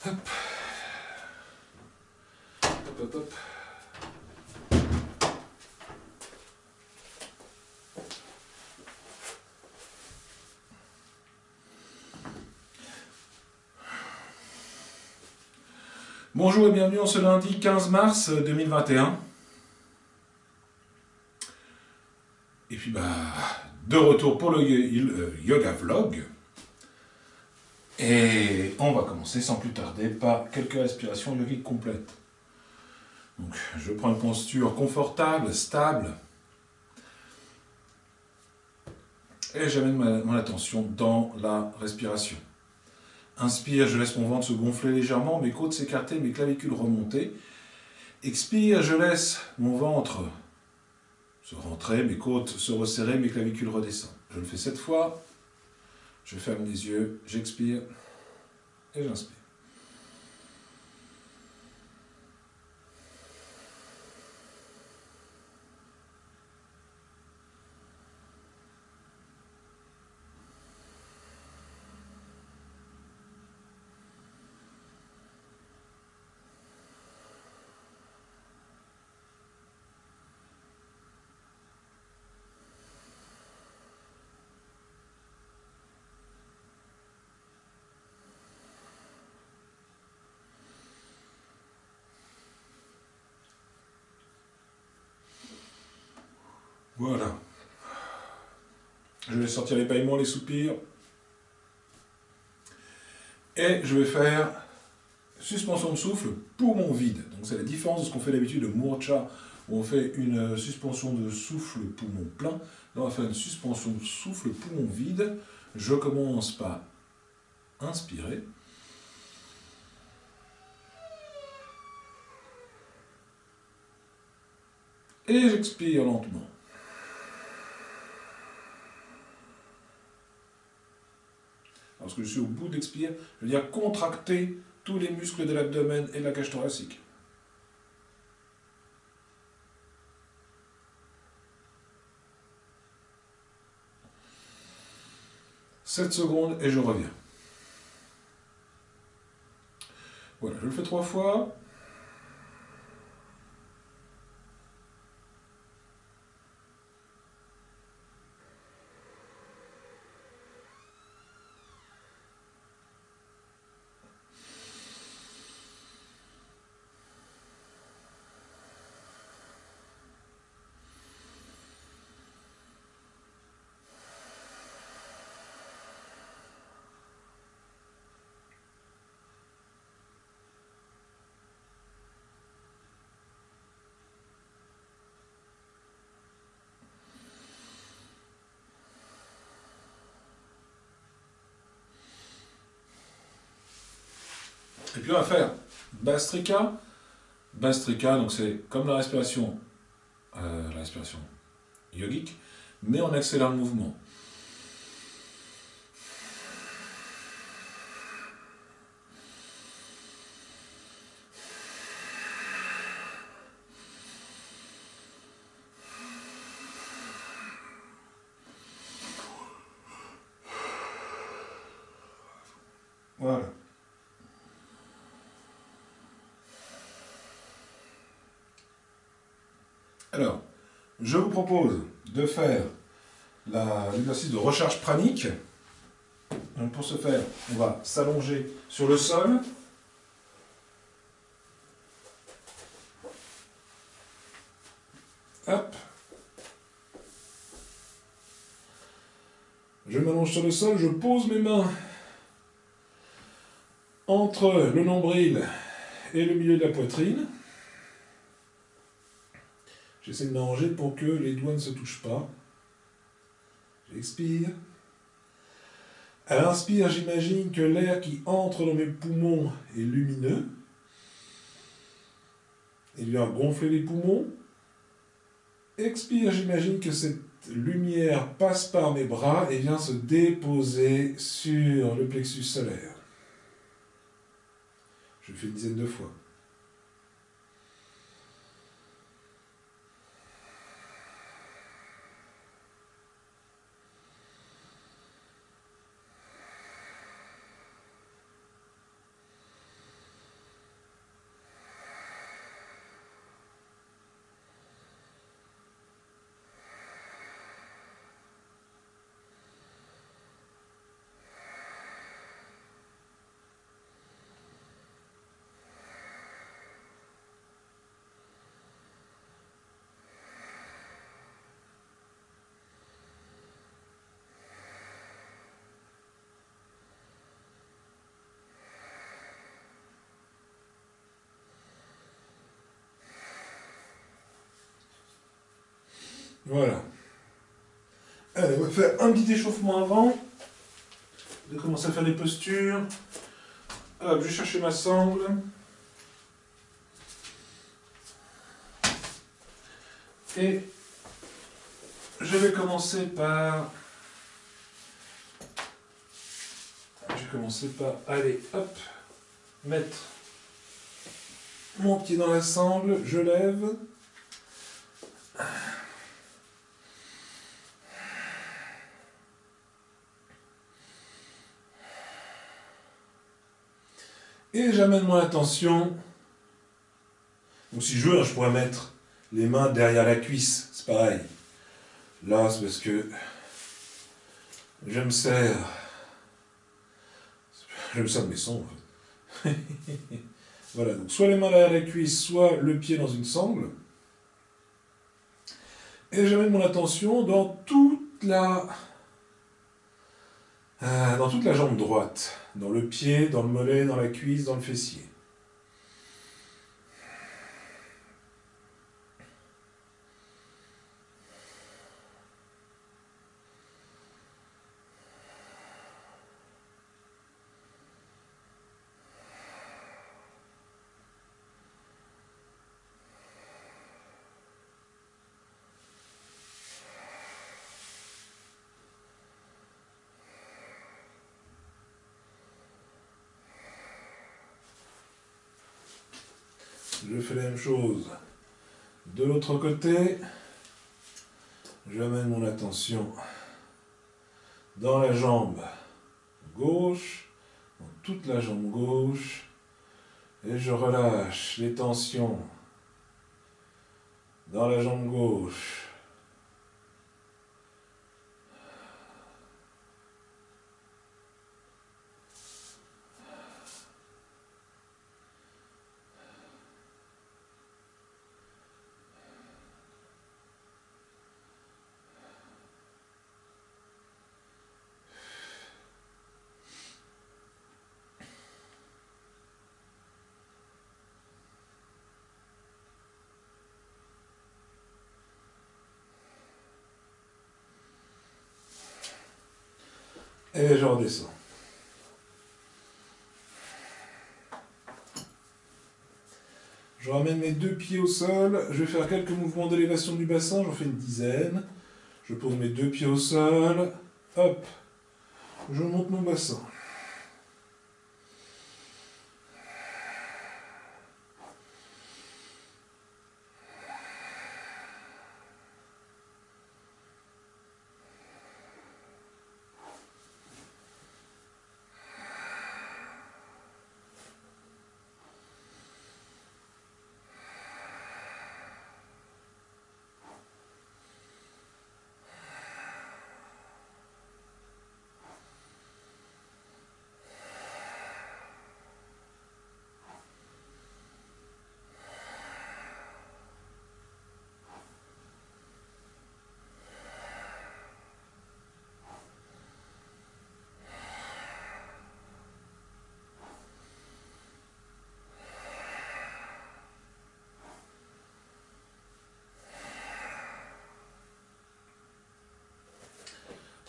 Hop. Hop, hop, hop. Bonjour et bienvenue en ce lundi 15 mars 2021. Et puis de retour pour le yoga vlog. Et on va commencer sans plus tarder par quelques respirations yogiques complètes. Donc je prends une posture confortable, stable. Et j'amène mon attention dans la respiration. Inspire, je laisse mon ventre se gonfler légèrement, mes côtes s'écarter, mes clavicules remonter. Expire, je laisse mon ventre se rentrer, mes côtes se resserrer, mes clavicules redescendent. Je le fais 7 fois. Je ferme les yeux, j'expire et j'inspire. Voilà. Je vais sortir les bâillements, les soupirs. Et je vais faire suspension de souffle, poumon vide. Donc c'est la différence de ce qu'on fait d'habitude de Murcha, où on fait une suspension de souffle, poumon plein. Là on va faire une suspension de souffle, poumon vide. Je commence par inspirer. Et j'expire lentement. Lorsque je suis au bout d'expire, je veux dire contracter tous les muscles de l'abdomen et de la cage thoracique. « 7 secondes et je reviens. Voilà, je le fais 3 fois. Et puis on va faire Bastrika. Bastrika, donc c'est comme la respiration yogique, mais on accélère le mouvement. Voilà. Alors, je vous propose de faire l'exercice de recharge pranique. Donc pour ce faire, on va s'allonger sur le sol. Hop. Je m'allonge sur le sol, je pose mes mains entre le nombril et le milieu de la poitrine. J'essaie de m'arranger pour que les doigts ne se touchent pas. J'expire. À l'inspire, j'imagine que l'air qui entre dans mes poumons est lumineux. Il vient gonfler les poumons. Expire, j'imagine que cette lumière passe par mes bras et vient se déposer sur le plexus solaire. Je le fais une dizaine de fois. Voilà. Allez, on va faire un petit échauffement avant de commencer à faire des postures. Hop, je vais chercher ma sangle. Et je vais commencer par... aller, hop, mettre mon pied dans la sangle, je lève. Et j'amène mon attention. Donc si je veux, hein, je pourrais mettre les mains derrière la cuisse, c'est pareil. Là, c'est parce que je me sers de mes sons, en fait. Voilà, donc soit les mains derrière la cuisse, soit le pied dans une sangle. Et j'amène mon attention dans toute la jambe droite. Dans le pied, dans le mollet, dans la cuisse, dans le fessier. Je fais la même chose de l'autre côté. J'amène mon attention dans la jambe gauche, dans toute la jambe gauche, et je relâche les tensions dans la jambe gauche. Et je redescends. Je ramène mes deux pieds au sol, je vais faire quelques mouvements d'élévation du bassin, j'en fais une dizaine. Je pose mes deux pieds au sol, hop, je monte mon bassin.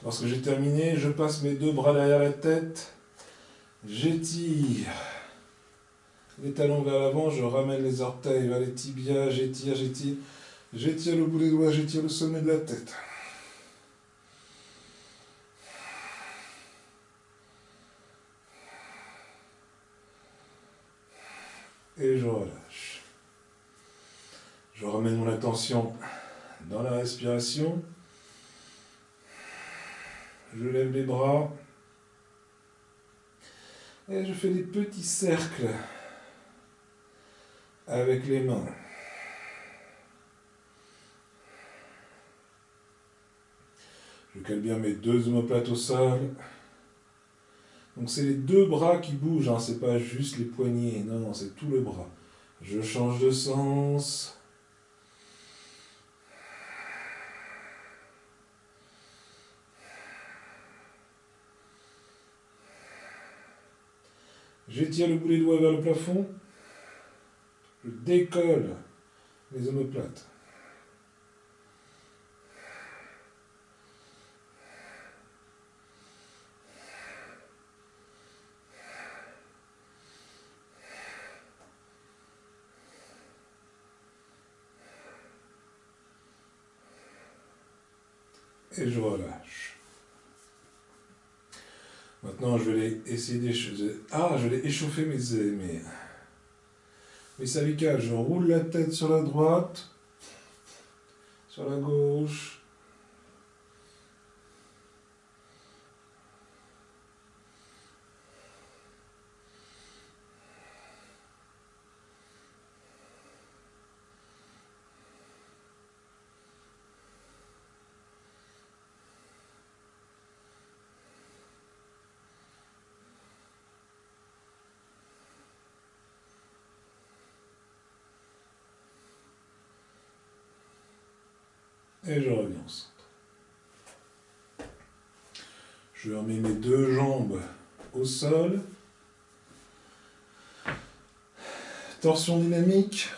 Lorsque j'ai terminé, je passe mes deux bras derrière la tête, j'étire les talons vers l'avant, je ramène les orteils vers les tibias, j'étire le bout des doigts, j'étire le sommet de la tête. Et je relâche. Je ramène mon attention dans la respiration. Je lève les bras. Et je fais des petits cercles avec les mains. Je cale bien mes deux omoplates au sol. Donc c'est les deux bras qui bougent, hein, c'est pas juste les poignets, non, c'est tout le bras. Je change de sens. J'étire le bout des doigts vers le plafond. Je décolle les omoplates. et je relâche. Maintenant, je vais essayer d'échauffer. Ah, je vais échauffer mes cervicales. Je roule la tête sur la droite, sur la gauche. Et je reviens au centre. Je remets mes deux jambes au sol. Torsion dynamique.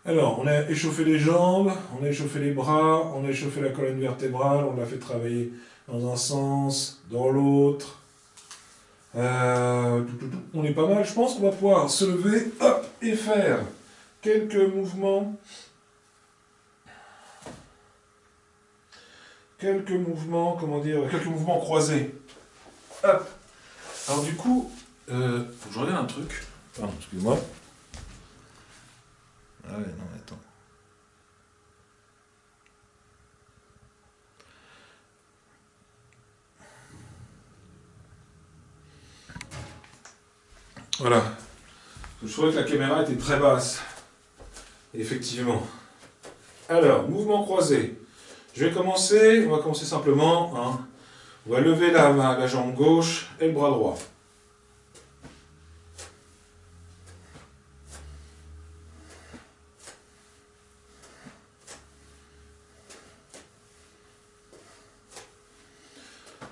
Alors, on a échauffé les jambes, on a échauffé les bras, on a échauffé la colonne vertébrale, on l'a fait travailler dans un sens, dans l'autre. On est pas mal, je pense qu'on va pouvoir se lever, hop, et faire quelques mouvements. Quelques mouvements croisés. Hop. Alors du coup, faut que je regarde un truc. Pardon, excuse-moi. Ah ouais, non, attends. Voilà. Je trouvais que la caméra était très basse. Effectivement. Alors, mouvement croisé. On va commencer simplement. Hein. On va lever la jambe gauche et le bras droit.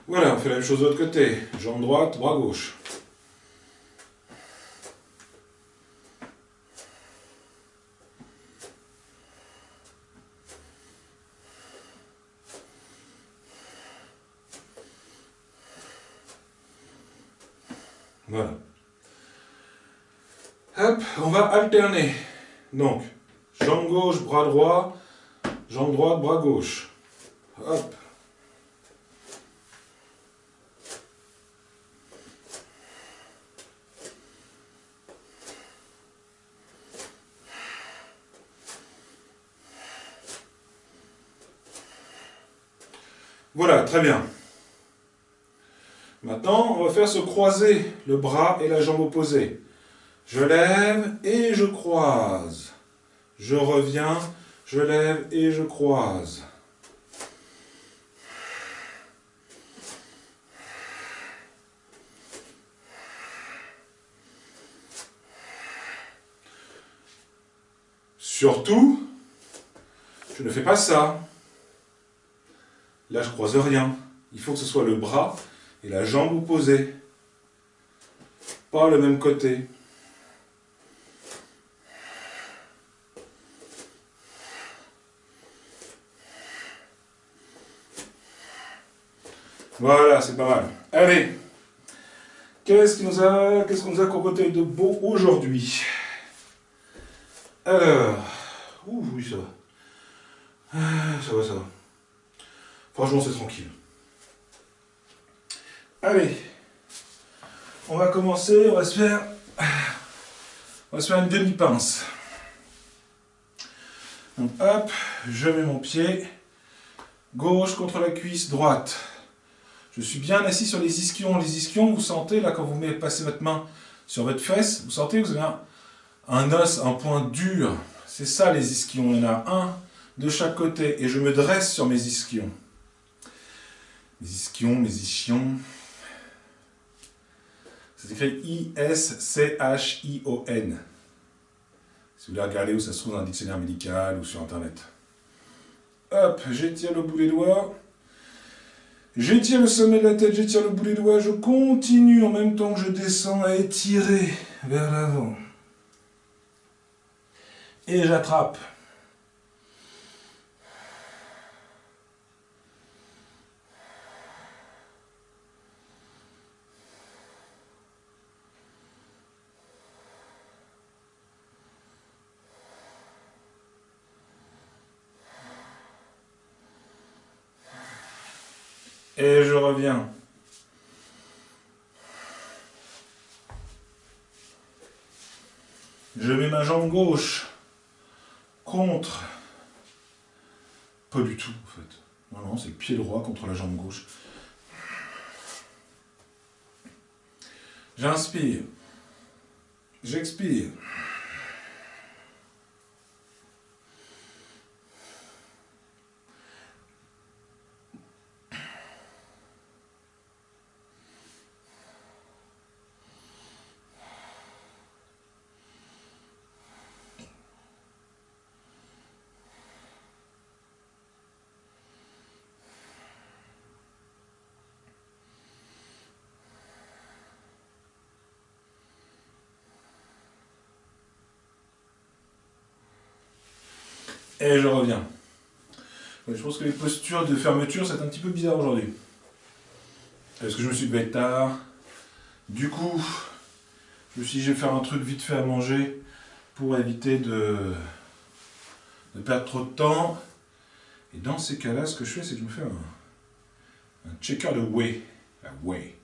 Voilà, on fait la même chose de l'autre côté. Jambe droite, bras gauche. Voilà. Hop, on va alterner. Donc, jambe gauche, bras droit, jambe droite, bras gauche. Hop. Voilà, très bien. Maintenant, on va faire se croiser le bras et la jambe opposée. Je lève et je croise. Je reviens, je lève et je croise. Surtout, je ne fais pas ça. Là, je croise rien. Il faut que ce soit le bras et la jambe opposée. Pas le même côté. Voilà, c'est pas mal. Allez, qu'est-ce qu'on nous a concocté de beau aujourd'hui? Alors, oui, ça va. Ça va. Franchement, c'est tranquille. Allez, on va commencer, on va se faire une demi-pince. Donc hop, je mets mon pied gauche contre la cuisse droite. Je suis bien assis sur les ischions. Les ischions, vous sentez là quand vous passez votre main sur votre fesse, vous sentez que vous avez un os, un point dur. C'est ça les ischions, il y en a un de chaque côté et je me dresse sur mes ischions. Mes ischions. C'est écrit I-S-C-H-I-O-N. Si vous voulez regarder où ça se trouve dans un dictionnaire médical ou sur internet. Hop, j'étire le bout des doigts. J'étire le sommet de la tête, j'étire le bout des doigts. Je continue en même temps que je descends à étirer vers l'avant. Et j'attrape. Et je reviens. Je mets ma jambe gauche contre... Pas du tout, en fait. Non, non, c'est le pied droit contre la jambe gauche. J'inspire. J'expire. Et je reviens. Ouais, je pense que les postures de fermeture, c'est un petit peu bizarre aujourd'hui. Parce que je me suis levé tard. Du coup, je me suis dit, je vais faire un truc vite fait à manger pour éviter de perdre trop de temps. Et dans ces cas-là, ce que je fais, c'est que je me fais un checker de whey. La whey.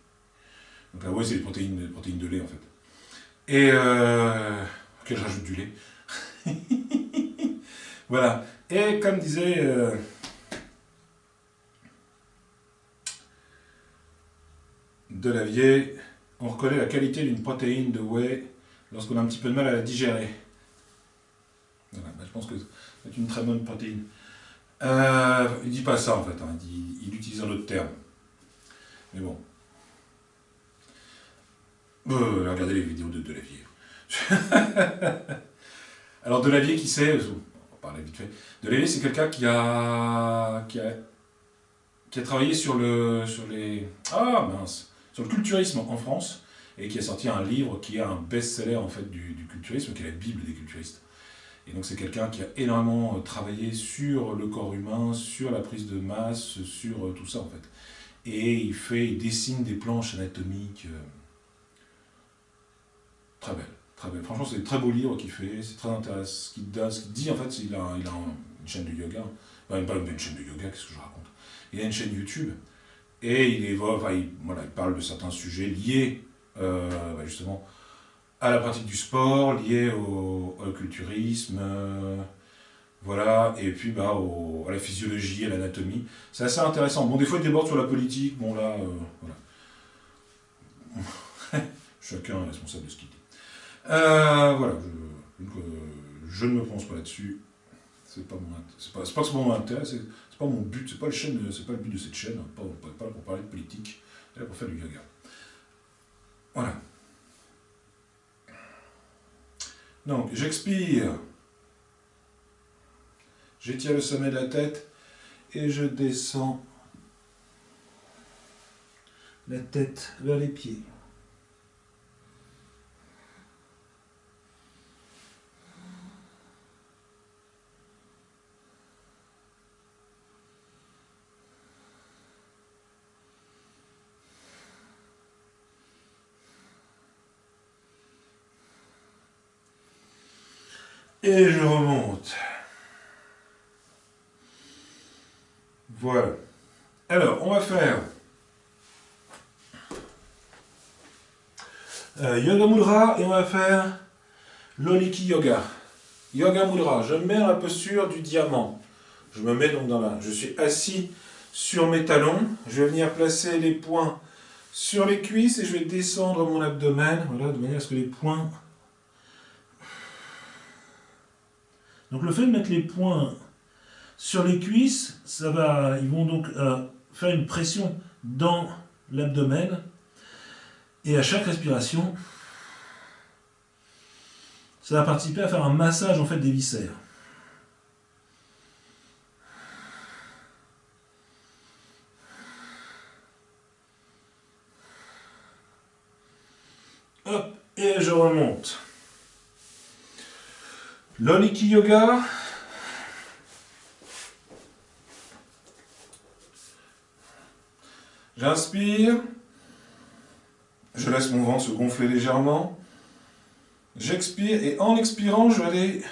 Donc la whey, c'est les protéines de lait, en fait. Et auquel je rajoute du lait. Voilà. Et comme disait Delavier, on reconnaît la qualité d'une protéine de whey lorsqu'on a un petit peu de mal à la digérer. Voilà, ben, je pense que c'est une très bonne protéine. Il dit pas ça en fait, hein, il utilise un autre terme. Mais bon. Regardez les vidéos de Delavier. Alors Delavier, qui c'est? On va parler vite fait. Delavier, c'est quelqu'un qui a travaillé sur le culturisme en France et qui a sorti un livre qui est un best-seller en fait du culturisme, qui est la Bible des culturistes. Et donc c'est quelqu'un qui a énormément travaillé sur le corps humain, sur la prise de masse, sur tout ça en fait. Et il dessine des planches anatomiques très belles. Très belle. Franchement, c'est un très beau livre qu'il fait, c'est très intéressant. Ce qu'il dit, en fait, c'est qu'il a une chaîne de yoga. Enfin, pas une chaîne de yoga, qu'est-ce que je raconte? Il a une chaîne YouTube, et il parle de certains sujets liés, justement, à la pratique du sport, liés au culturisme, voilà, et puis à la physiologie, à l'anatomie. C'est assez intéressant. Bon, des fois, il déborde sur la politique, bon là, voilà. Chacun est responsable de ce qu'il dit. Voilà, je ne me prononce pas là-dessus. C'est pas mon intérêt, c'est pas mon but, c'est pas le but de cette chaîne. On n'est pas là pour parler de politique, on est là pour faire du yoga. Voilà. Donc, j'expire. J'étire le sommet de la tête et je descends la tête vers les pieds. Et je remonte. Voilà. Alors, on va faire Yoga Mudra et on va faire Loliki Yoga. Yoga Mudra, je me mets dans la posture du diamant. Je me mets donc je suis assis sur mes talons. Je vais venir placer les poings sur les cuisses et je vais descendre mon abdomen, voilà, de manière à ce que les poings... Donc le fait de mettre les poings sur les cuisses, ils vont donc faire une pression dans l'abdomen. Et à chaque respiration, ça va participer à faire un massage en fait des viscères. Et je remonte. Loliki Yoga. J'inspire. Je laisse mon ventre se gonfler légèrement. J'expire et en expirant, je vais aller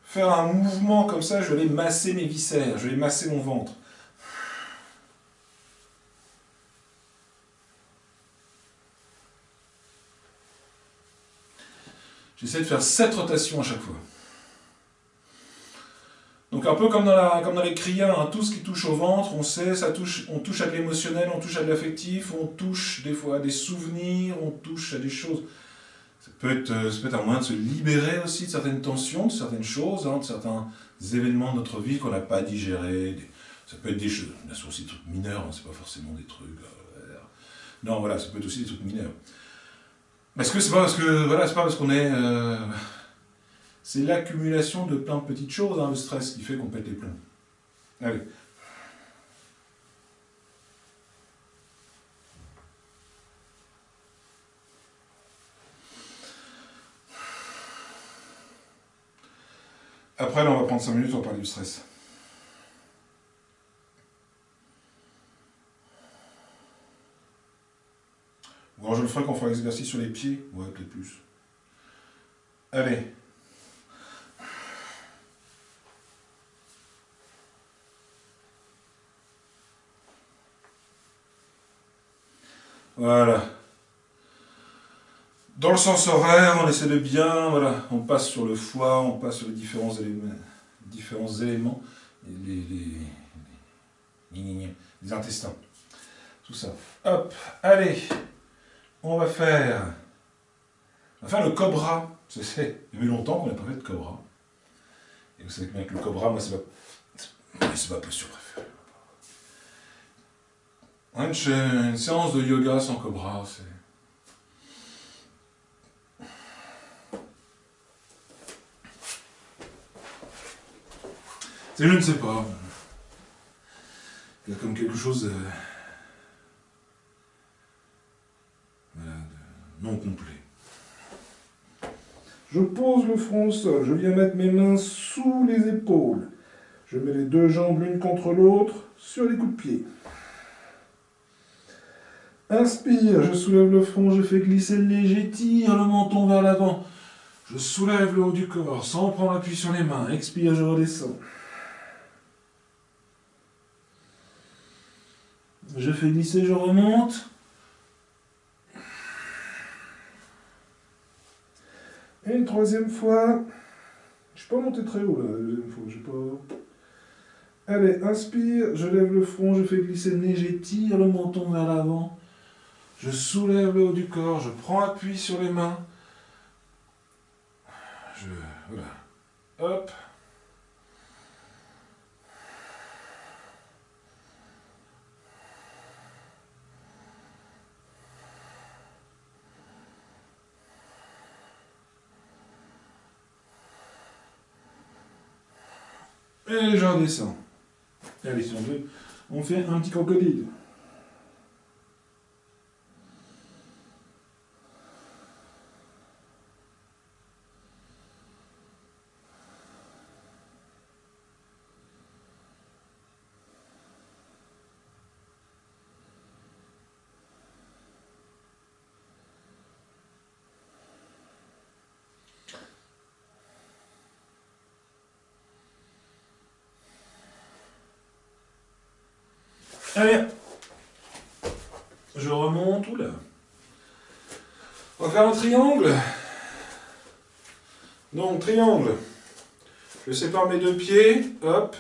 faire un mouvement comme ça, je vais aller masser mes viscères, je vais aller masser mon ventre. J'essaie de faire 7 rotations à chaque fois. Donc un peu comme dans les kriyas, hein, tout ce qui touche au ventre, on sait, on touche à de l'émotionnel, on touche à de l'affectif, on touche des fois à des souvenirs, on touche à des choses. Ça peut être un moyen de se libérer aussi de certaines tensions, de certaines choses, hein, de certains événements de notre vie qu'on n'a pas digérés. Ça peut être des choses, bien sûr aussi des trucs mineurs, hein, c'est pas forcément des trucs... non, voilà, ça peut être aussi des trucs mineurs. Parce que c'est pas parce que voilà, c'est pas parce qu'on est... c'est l'accumulation de plein de petites choses, hein, le stress qui fait qu'on pète les plombs. Allez. Après, là, on va prendre 5 minutes, on va parler du stress. Ou alors je le ferai quand on fera l'exercice sur les pieds. Ouais, peut-être plus. Allez. Voilà. Dans le sens horaire, on essaie de bien, voilà, on passe sur le foie, on passe sur les différents éléments, les intestins, tout ça. Hop, allez, on va faire le cobra. Il y avait longtemps qu'on n'a pas fait de cobra. Et vous savez bien que le cobra, moi, c'est ma posture préférée. Une séance de yoga sans cobra, c'est... Je ne sais pas. Il y a comme quelque chose de non complet. Je pose le front au sol, je viens mettre mes mains sous les épaules. Je mets les deux jambes l'une contre l'autre sur les coups de pied. Inspire, je soulève le front, je fais glisser le nez, j'étire le menton vers l'avant. Je soulève le haut du corps sans prendre appui sur les mains. Expire, je redescends. Je fais glisser, je remonte. Et une troisième fois. Je ne suis pas monté très haut là, la deuxième fois. Allez, inspire, je lève le front, je fais glisser le nez, j'étire le menton vers l'avant. Je soulève le haut du corps, je prends appui sur les mains. Voilà. Hop. Et je redescends. Allez, si on fait un petit crocodile. Allez, je remonte, oula. On va faire un triangle. Donc, triangle. Je sépare mes deux pieds, hop.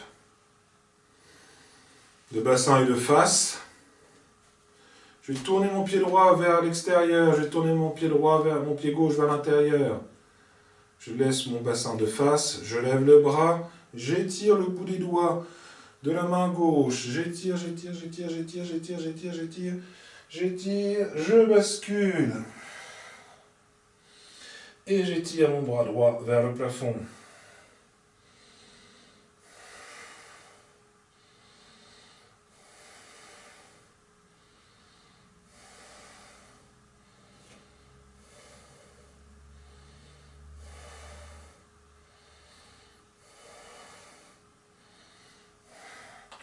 De bassin et de face. Je vais tourner mon pied droit vers l'extérieur, je vais tourner mon pied droit vers mon pied gauche vers l'intérieur. Je laisse mon bassin de face, je lève le bras, j'étire le bout des doigts de la main gauche. J'étire, je bascule. Et j'étire mon bras droit vers le plafond.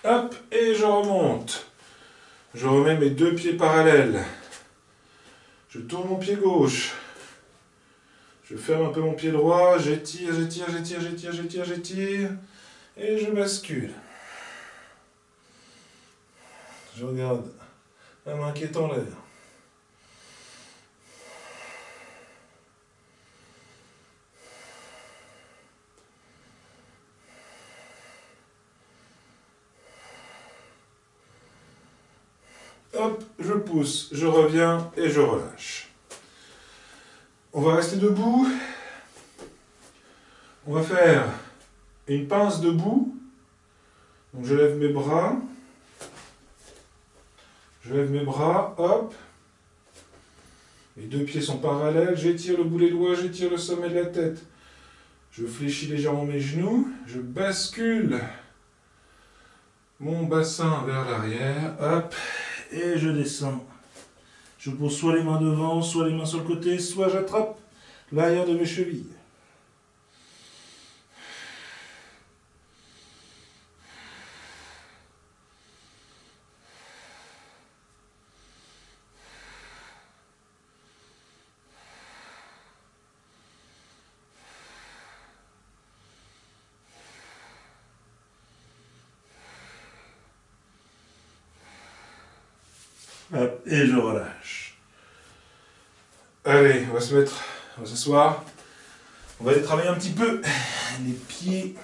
hop, et je remonte. Je remets mes deux pieds parallèles. Je tourne mon pied gauche. Je ferme un peu mon pied droit, j'étire, j'étire, j'étire, j'étire, j'étire, j'étire, et je bascule. Je regarde la main qui est en l'air. Hop, je pousse, je reviens et je relâche. On va rester debout. On va faire une pince debout. Donc je lève mes bras. Je lève mes bras, hop. Les deux pieds sont parallèles. J'étire le bout des doigts, j'étire le sommet de la tête. Je fléchis légèrement mes genoux. Je bascule mon bassin vers l'arrière, hop. Et je descends. Je pose soit les mains devant, soit les mains sur le côté, soit j'attrape l'arrière de mes chevilles. Hop, et je relâche. Allez, on va s'asseoir. On va aller travailler un petit peu les pieds.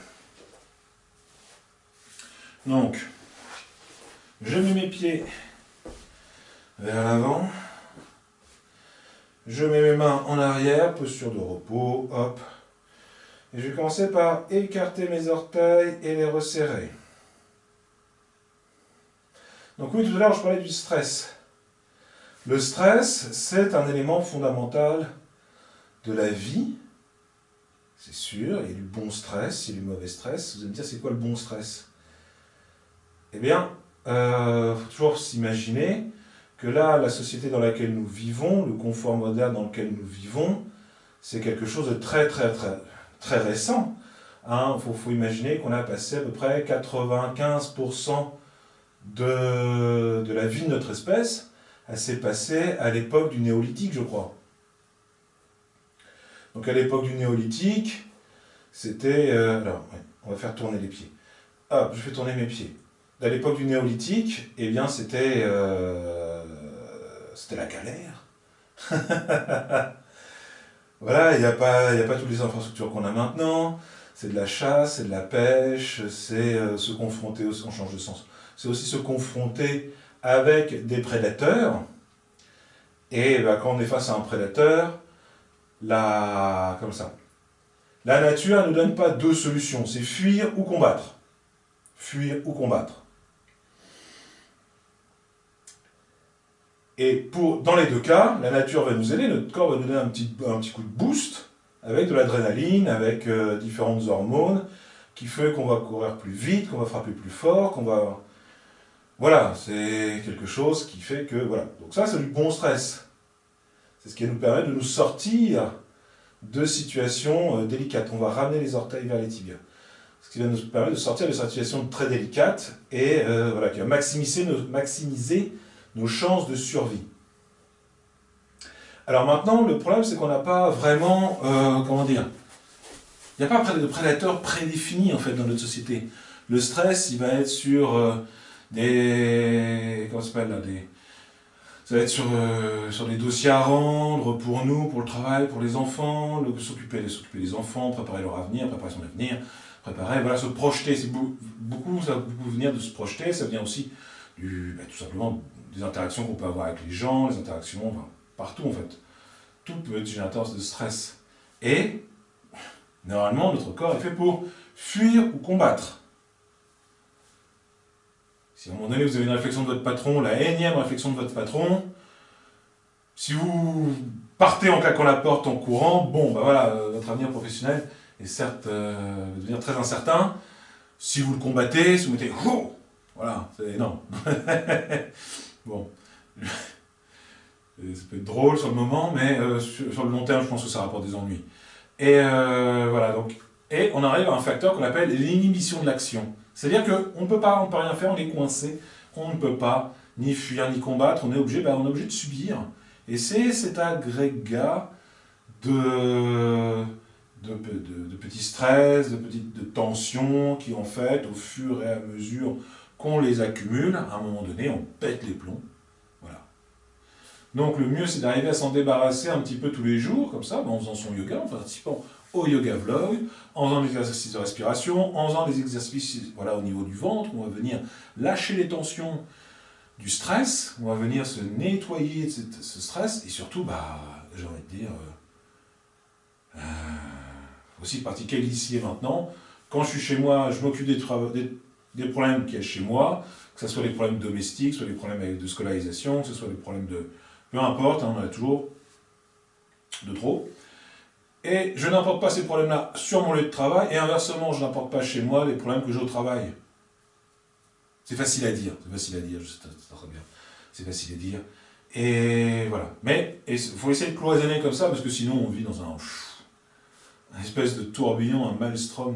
Donc, je mets mes pieds vers l'avant. Je mets mes mains en arrière, posture de repos, hop. Et je vais commencer par écarter mes orteils et les resserrer. Donc oui, tout à l'heure, je parlais du stress. Le stress, c'est un élément fondamental de la vie. C'est sûr, il y a du bon stress, il y a du mauvais stress. Vous allez me dire, c'est quoi le bon stress? Eh bien, faut toujours s'imaginer que là, la société dans laquelle nous vivons, le confort moderne dans lequel nous vivons, c'est quelque chose de très récent. Hein, faut imaginer qu'on a passé à peu près 95% de la vie de notre espèce elle s'est passée à l'époque du néolithique, je crois. Donc à l'époque du néolithique, c'était... alors, ouais, on va faire tourner les pieds. Hop, je fais tourner mes pieds. À l'époque du néolithique, eh bien c'était la galère. Voilà, il n'y a pas toutes les infrastructures qu'on a maintenant. C'est de la chasse, c'est de la pêche, c'est se confronter, on change de sens, c'est aussi se confronter avec des prédateurs. Et ben, quand on est face à un prédateur, comme ça, la nature ne nous donne pas deux solutions, c'est fuir ou combattre. Fuir ou combattre. Et dans les deux cas, la nature va nous aider, notre corps va nous donner un petit coup de boost, avec de l'adrénaline, avec différentes hormones, qui fait qu'on va courir plus vite, qu'on va frapper plus fort, qu'on va... Voilà, c'est quelque chose qui fait que... Voilà. Donc ça, c'est du bon stress. C'est ce qui va nous permettre de nous sortir de situations délicates. On va ramener les orteils vers les tibias. Ce qui va nous permettre de sortir de situations très délicates et voilà, qui va maximiser nos chances de survie. Alors maintenant, le problème, c'est qu'on n'a pas vraiment... comment dire? Il n'y a pas de prédateur prédéfini, en fait, dans notre société. Le stress, il va être sur... comment ça s'appelle là, ça va être sur des dossiers à rendre pour nous, pour le travail, pour les enfants, s'occuper des enfants, préparer leur avenir, préparer son avenir, voilà, se projeter. C'est beaucoup, ça va beaucoup venir de se projeter, ça vient aussi tout simplement des interactions qu'on peut avoir avec les gens, les interactions, enfin, partout en fait. Tout peut être générateur de stress. Et, normalement, notre corps est fait pour fuir ou combattre. Si à un moment donné vous avez une réflexion de votre patron, la énième réflexion de votre patron, si vous partez en claquant la porte en courant, bon, ben voilà, votre avenir professionnel est certes devenir très incertain. Si vous le combattez, si vous mettez oh, voilà, c'est non. Bon, ça peut être drôle sur le moment, mais sur le long terme, je pense que ça rapporte des ennuis. Et voilà, donc et on arrive à un facteur qu'on appelle l'inhibition de l'action. C'est-à-dire qu'on ne peut pas, on ne peut rien faire, on est coincé, on ne peut pas ni fuir ni combattre, on est obligé de subir. Et c'est cet agrégat de petits stress, de tensions qui en fait, au fur et à mesure qu'on les accumule, à un moment donné, on pète les plombs. Voilà. Donc le mieux, c'est d'arriver à s'en débarrasser un petit peu tous les jours, comme ça, en faisant son yoga, en participant au yoga vlog, en faisant des exercices de respiration, en faisant des exercices voilà, au niveau du ventre, où on va venir lâcher les tensions du stress, on va venir se nettoyer de ce stress, et surtout, j'ai envie de dire, aussi pratiquer l'ici et maintenant. Quand je suis chez moi, je m'occupe des problèmes qu'il y a chez moi, que ce soit des problèmes domestiques, soit des problèmes de scolarisation, que ce soit des problèmes de... Peu importe, on en a toujours de trop. Et je n'importe pas ces problèmes-là sur mon lieu de travail, et inversement, je n'importe pas chez moi les problèmes que j'ai au travail. C'est facile à dire, je sais très bien. C'est facile à dire. Et voilà. Mais il faut essayer de cloisonner comme ça, parce que sinon on vit dans un espèce de tourbillon, un maelstrom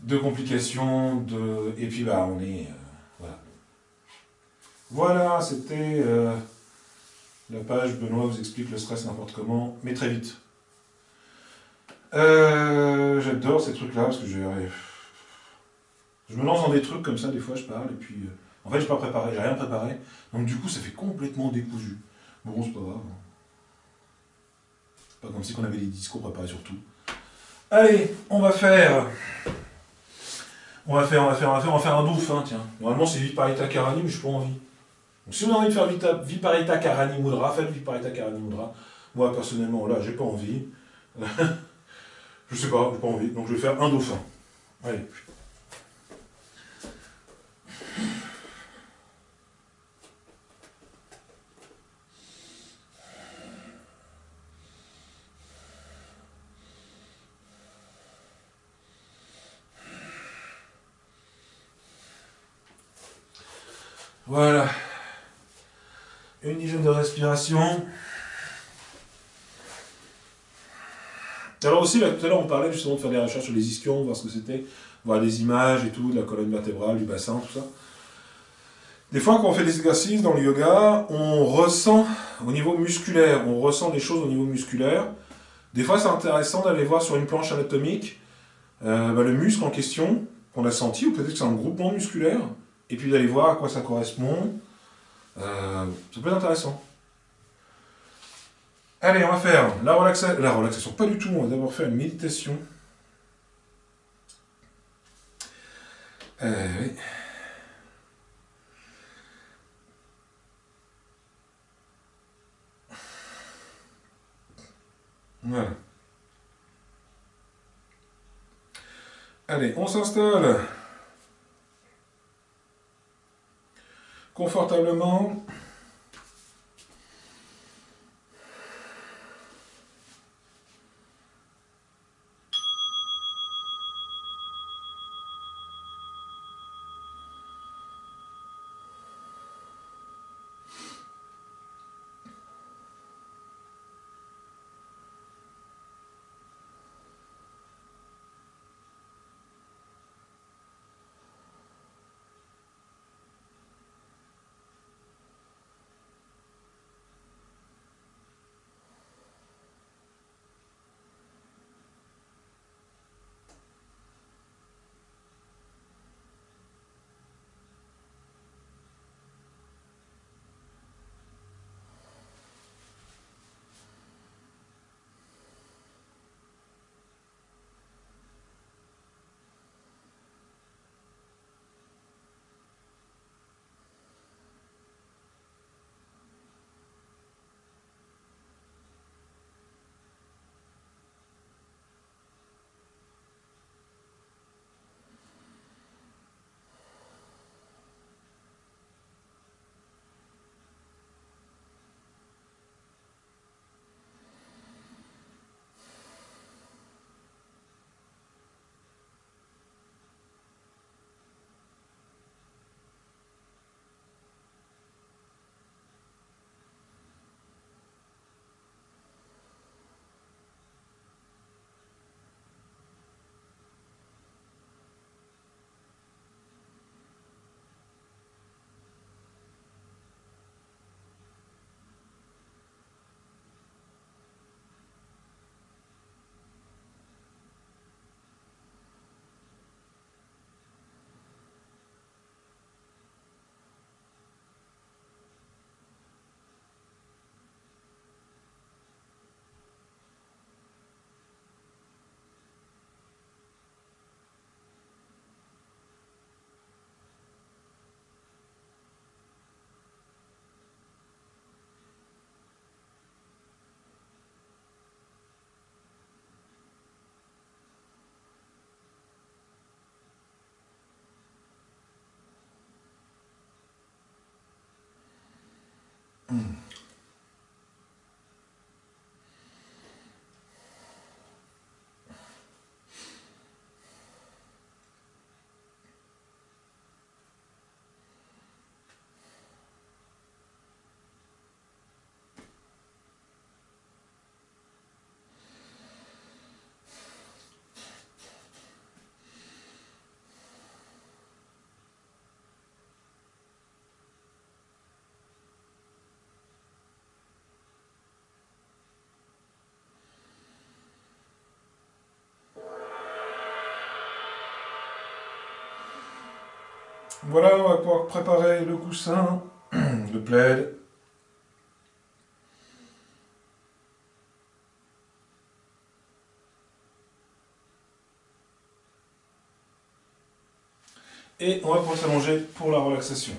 de complications, et puis on est... voilà. Voilà, c'était la page Benoît vous explique le stress n'importe comment, mais très vite. J'adore ces trucs-là, parce que je me lance dans des trucs comme ça, des fois je parle, et puis... en fait, j'ai pas préparé, j'ai rien préparé, donc du coup ça fait complètement décousu. Bon, c'est pas grave. Pas comme si on avait des discours préparés sur tout. Allez, on va faire un douf, hein, tiens. Normalement, c'est Viparita Karani, mais je n'ai pas envie. Donc, si vous avez envie de faire Viparita Karani Mudra, faites Viparita Karani Mudra. Moi, personnellement, là, j'ai pas envie. Je sais pas, j'ai pas envie. Donc, je vais faire un dauphin. Allez. Voilà. Une hygiène de respiration. Alors aussi, là, tout à l'heure, on parlait justement de faire des recherches sur les ischions, voir ce que c'était, voir des images et tout, de la colonne vertébrale, du bassin, tout ça. Des fois, quand on fait des exercices dans le yoga, on ressent au niveau musculaire, on ressent des choses au niveau musculaire. Des fois, c'est intéressant d'aller voir sur une planche anatomique le muscle en question qu'on a senti, ou peut-être que c'est un groupement musculaire, et puis d'aller voir à quoi ça correspond. Ça peut être intéressant. Allez, on va faire la relaxation, pas du tout, on va d'abord faire une méditation. Oui. Voilà. Allez, on s'installe confortablement. Voilà, on va pouvoir préparer le coussin, le plaid. Et on va pouvoir s'allonger pour la relaxation.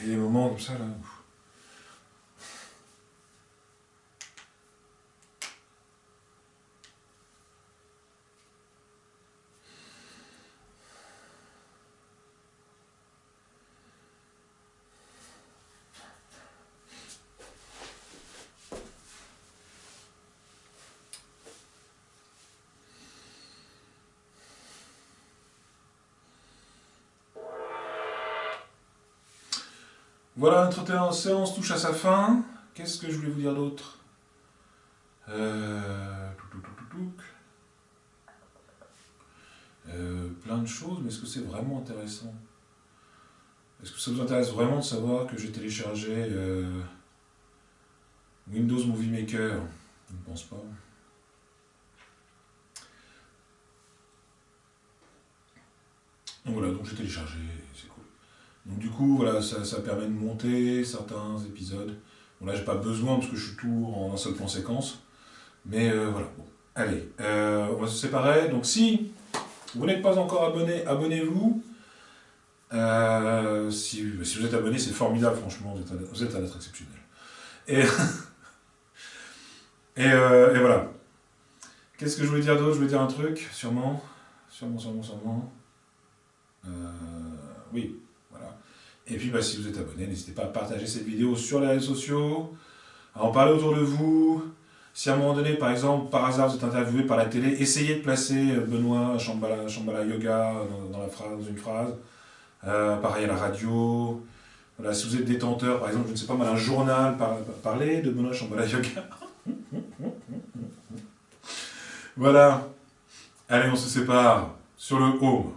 Il y a des moments comme ça là. Voilà, notre séance touche à sa fin. Qu'est-ce que je voulais vous dire d'autre? Plein de choses, mais est-ce que c'est vraiment intéressant? Est-ce que ça vous intéresse vraiment de savoir que j'ai téléchargé Windows Movie Maker? Je ne pense pas. Donc voilà, donc j'ai téléchargé, c'est cool. Donc du coup, voilà, ça permet de monter certains épisodes. Bon là, j'ai pas besoin parce que je suis tout en un seul plan séquence. Mais voilà, bon. Allez, on va se séparer. Donc si vous n'êtes pas encore abonné, abonnez-vous. Si vous êtes abonné, c'est formidable, franchement, vous êtes un être exceptionnel. Et, et voilà. Qu'est-ce que je voulais dire d'autre? Je voulais dire un truc, sûrement. Sûrement. Oui, voilà. Et puis, bah, si vous êtes abonné, n'hésitez pas à partager cette vidéo sur les réseaux sociaux, à en parler autour de vous. Si à un moment donné, par exemple, par hasard, vous êtes interviewé par la télé, essayez de placer Benoît Shambhala Yoga dans une phrase. Pareil à la radio. Voilà, si vous êtes détenteur, par exemple, je ne sais pas mal, un journal, parlez de Benoît Shambhala Yoga. Voilà. Allez, on se sépare sur le home.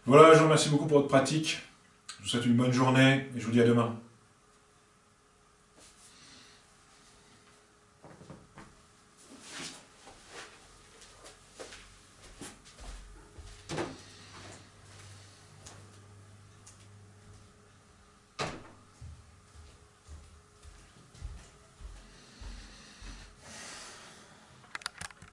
Voilà, je vous remercie beaucoup pour votre pratique. Je vous souhaite une bonne journée et je vous dis à demain.